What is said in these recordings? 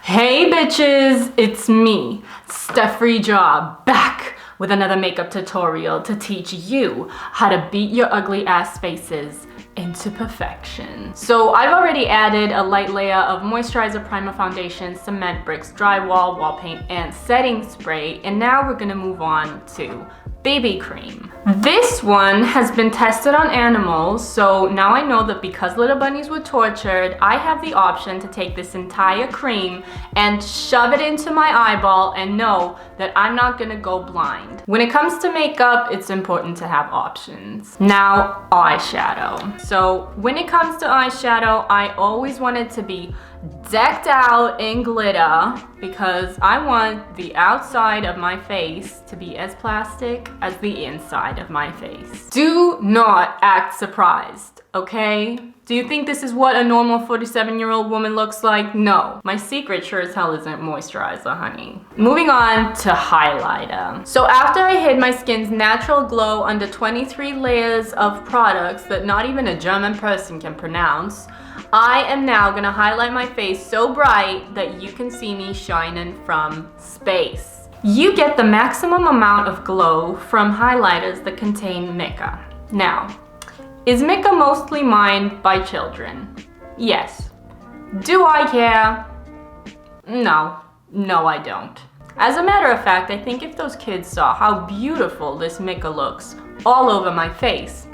Hey bitches, it's me, Steph Jaw, back with another makeup tutorial to teach you how to beat your ugly ass faces into perfection. So I've already added a light layer of moisturizer, primer, foundation, cement bricks, drywall, wall paint, and setting spray, and now we're gonna move on to BB cream. This one has been tested on animals, so now I know that because little bunnies were tortured, I have the option to take this entire cream and shove it into my eyeball and know that I'm not gonna go blind. When it comes to makeup, it's important to have options. Now, eyeshadow. So when it comes to eyeshadow, I always want it to be decked out in glitter because I want the outside of my face to be as plastic as the inside of my face. Do not act surprised, okay? Do you think this is what a normal 47-year-old woman looks like? No. My secret sure as hell isn't moisturizer, honey. Moving on to highlighter. So after I hid my skin's natural glow under 23 layers of products that not even a German person can pronounce, I am now gonna highlight my face so bright that you can see me shining from space. You get the maximum amount of glow from highlighters that contain mica. Now, is mica mostly mined by children? Yes. Do I care? No, I don't. As a matter of fact, I think if those kids saw how beautiful this mica looks all over my face,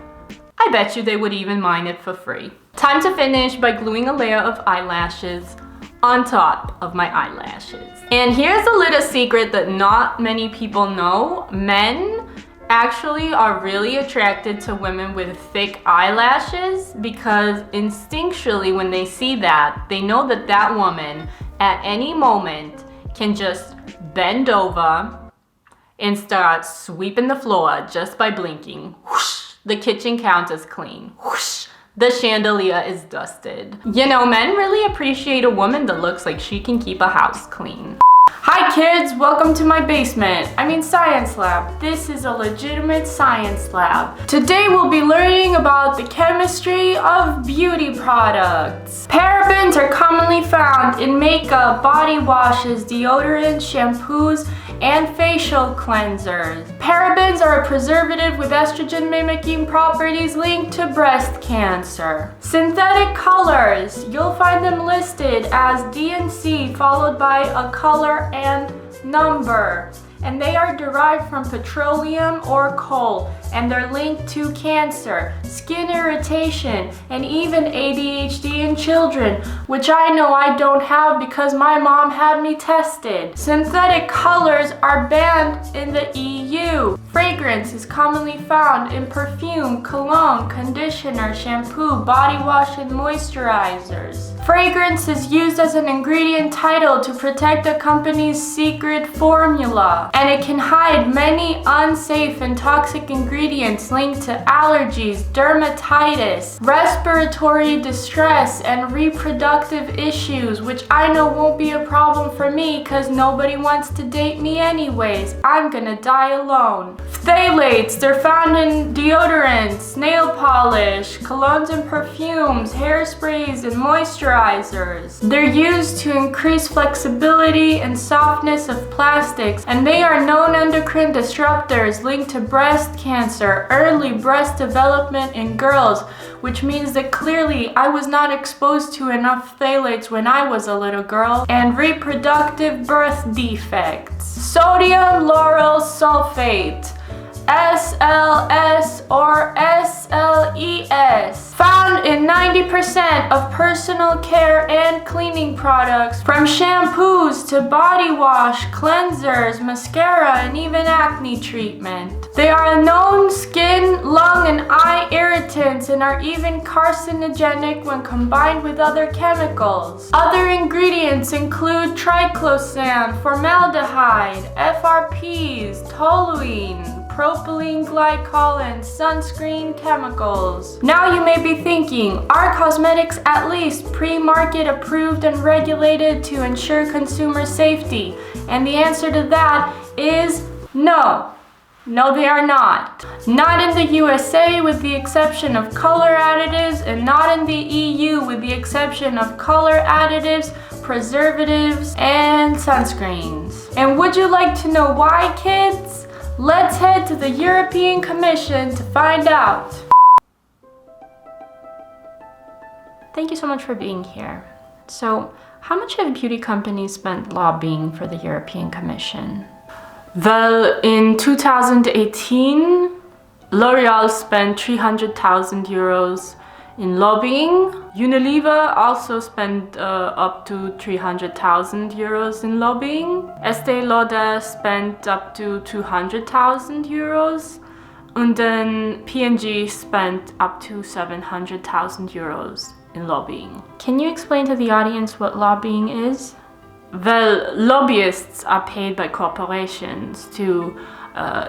I bet you they would even mine it for free. Time to finish by gluing a layer of eyelashes on top of my eyelashes. And here's a little secret that not many people know. Men actually are really attracted to women with thick eyelashes because instinctually when they see that, they know that that woman at any moment can just bend over and start sweeping the floor just by blinking. Whoosh, the kitchen counter's clean. Whoosh, the chandelier is dusted. You know, men really appreciate a woman that looks like she can keep a house clean. Hi kids, welcome to my basement. Science lab. This is a legitimate science lab. Today we'll be learning about the chemistry of beauty products. Parabens are commonly found in makeup, body washes, deodorants, shampoos, and facial cleansers. Parabens are a preservative with estrogen mimicking properties linked to breast cancer. Synthetic colors, you'll find them listed as D and C followed by a color and number. And they are derived from petroleum or coal, and they're linked to cancer, skin irritation, and even ADHD in children, which I know I don't have because my mom had me tested. Synthetic colors are banned in the EU. Fragrance is commonly found in perfume, cologne, conditioner, shampoo, body wash, and moisturizers. Fragrance is used as an ingredient title to protect a company's secret formula, and it can hide many unsafe and toxic ingredients linked to allergies, dermatitis, respiratory distress, and reproductive issues, which I know won't be a problem for me because nobody wants to date me anyways. I'm gonna die alone. Phthalates, they're found in deodorants, nail polish, colognes and perfumes, hairsprays, and moisturizers. They're used to increase flexibility and softness of plastics, and they are known endocrine disruptors linked to breast cancer, early breast development in girls, which means that clearly I was not exposed to enough phthalates when I was a little girl, and reproductive birth defects. Sodium lauryl sulfate, SLS or SLES, found in 90% of personal care and cleaning products, from shampoos to body wash, cleansers, mascara, and even acne treatment. They are known skin, lung, and eye irritants and are even carcinogenic when combined with other chemicals. Other ingredients include Triclosan, Formaldehyde, FRPs, Toluene, propylene glycol, and sunscreen chemicals. Now you may be thinking, are cosmetics at least pre-market approved and regulated to ensure consumer safety? And the answer to that is no. No, they are not. Not in the USA with the exception of color additives, and not in the EU with the exception of color additives, preservatives, and sunscreens. And would you like to know why, kids? Let's head to the European Commission to find out. Thank you so much for being here. So, how much have beauty companies spent lobbying for the European Commission? Well, in 2018, L'Oreal spent 300,000 euros in lobbying. Unilever also spent up to 300,000 euros in lobbying. Estee Lauder spent up to 200,000 euros. And then P&G spent up to 700,000 euros in lobbying. Can you explain to the audience what lobbying is? Well, lobbyists are paid by corporations to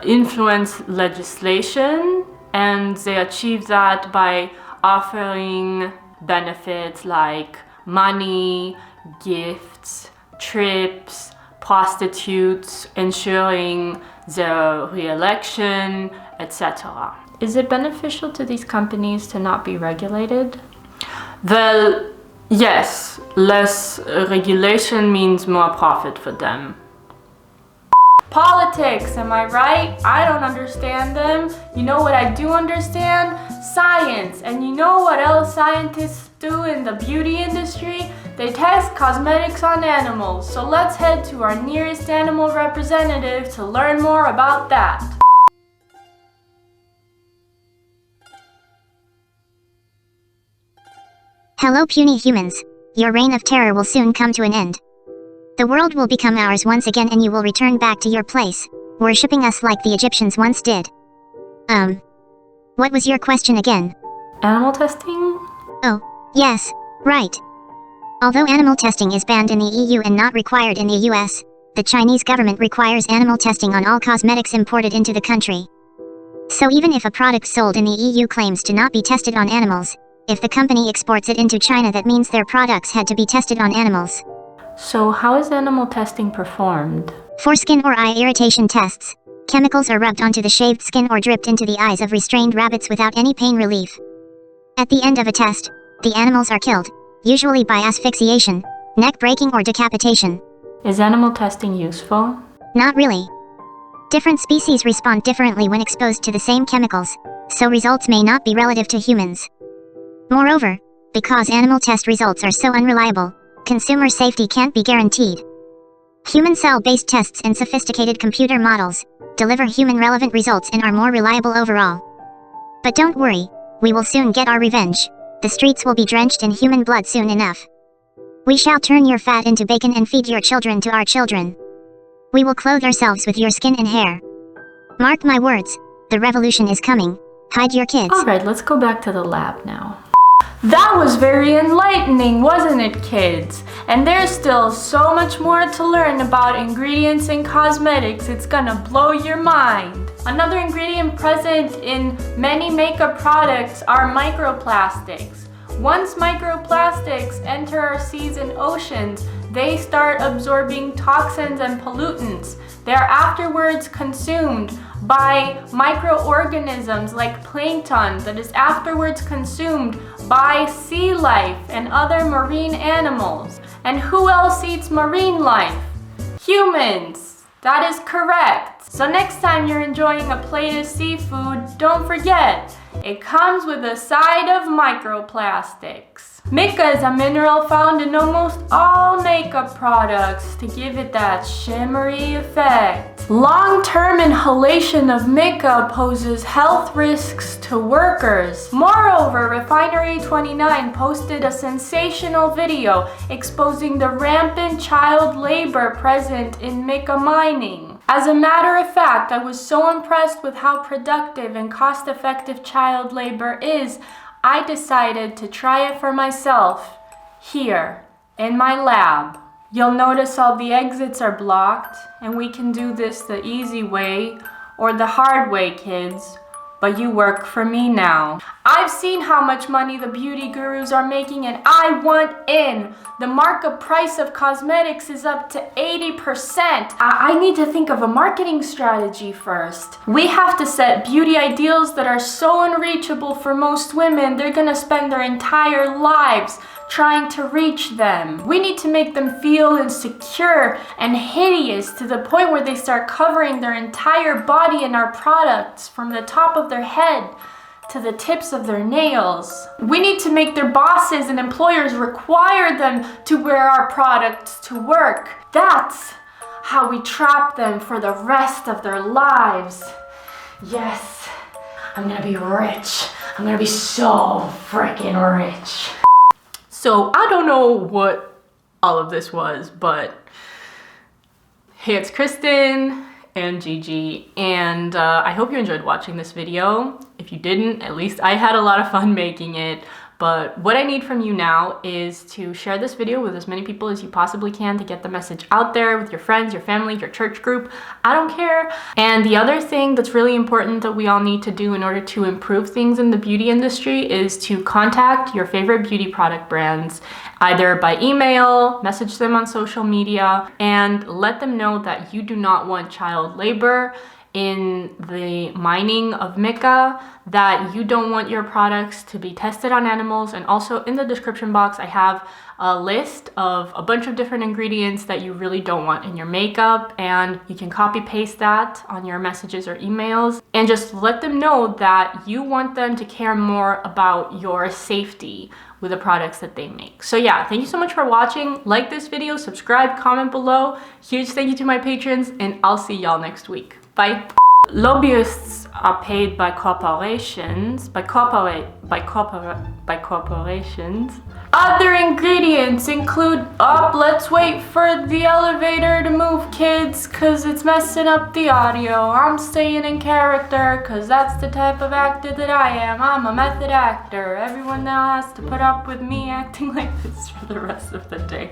influence legislation, and they achieve that by offering benefits like money, gifts, trips, prostitutes, ensuring their re-election, etc. Is it beneficial to these companies to not be regulated? Well, yes, less regulation means more profit for them. Politics, am I right? I don't understand them. You know what I do understand? Science. And you know what else scientists do in the beauty industry? They test cosmetics on animals. So let's head to our nearest animal representative to learn more about that. Hello puny humans, your reign of terror will soon come to an end. The world will become ours once again and you will return back to your place, worshipping us like the Egyptians once did. What was your question again? Animal testing? Oh, yes, right. Although animal testing is banned in the EU and not required in the US, the Chinese government requires animal testing on all cosmetics imported into the country. So even if a product sold in the EU claims to not be tested on animals, if the company exports it into China, that means their products had to be tested on animals. So how is animal testing performed? For skin or eye irritation tests, chemicals are rubbed onto the shaved skin or dripped into the eyes of restrained rabbits without any pain relief. At the end of a test, the animals are killed, usually by asphyxiation, neck breaking or decapitation. Is animal testing useful? Not really. Different species respond differently when exposed to the same chemicals, so results may not be relative to humans. Moreover, because animal test results are so unreliable, consumer safety can't be guaranteed. Human cell-based tests and sophisticated computer models deliver human-relevant results and are more reliable overall. But don't worry, we will soon get our revenge. The streets will be drenched in human blood soon enough. We shall turn your fat into bacon and feed your children to our children. We will clothe ourselves with your skin and hair. Mark my words, the revolution is coming. Hide your kids. Alright, let's go back to the lab now. That was very enlightening, wasn't it, kids? And there's still so much more to learn about ingredients in cosmetics, it's gonna blow your mind. Another ingredient present in many makeup products are microplastics. Once microplastics enter our seas and oceans, they start absorbing toxins and pollutants. They are afterwards consumed by microorganisms like plankton that is afterwards consumed by sea life and other marine animals. And who else eats marine life? Humans! That is correct. So next time you're enjoying a plate of seafood, don't forget, it comes with a side of microplastics. Mica is a mineral found in almost all makeup products to give it that shimmery effect. Long-term inhalation of mica poses health risks to workers. Moreover, Refinery29 posted a sensational video exposing the rampant child labor present in mica mining. As a matter of fact, I was so impressed with how productive and cost-effective child labor is, I decided to try it for myself, here, in my lab. You'll notice all the exits are blocked, and we can do this the easy way, or the hard way, kids. but you work for me now. I've seen how much money the beauty gurus are making and I want in. The markup price of cosmetics is up to 80%. I need to think of a marketing strategy first. We have to set beauty ideals that are so unreachable for most women, they're gonna spend their entire lives trying to reach them. We need to make them feel insecure and hideous to the point where they start covering their entire body in our products from the top of their head to the tips of their nails. We need to make their bosses and employers require them to wear our products to work. That's how we trap them for the rest of their lives. Yes, I'm gonna be rich. I'm gonna be so freaking rich. So I don't know what all of this was, but hey, it's Kristen and Gigi, and I hope you enjoyed watching this video. If you didn't, at least I had a lot of fun making it. But what I need from you now is to share this video with as many people as you possibly can to get the message out there with your friends, your family, your church group. I don't care. And the other thing that's really important that we all need to do in order to improve things in the beauty industry is to contact your favorite beauty product brands, either by email, message them on social media, and let them know that you do not want child labor in the mining of mica, that you don't want your products to be tested on animals. And also in the description box, I have a list of a bunch of different ingredients that you really don't want in your makeup, and you can copy paste that on your messages or emails and just let them know that you want them to care more about your safety with the products that they make. So yeah, thank you so much for watching. Like this video, subscribe, comment below. Huge thank you to my patrons, and I'll see y'all next week. Bye. Lobbyists are paid by corporations, by corporations. Other ingredients include, let's wait for the elevator to move, kids, cause it's messing up the audio. I'm staying in character, cause that's the type of actor that I am. I'm a method actor. Everyone now has to put up with me acting like this for the rest of the day.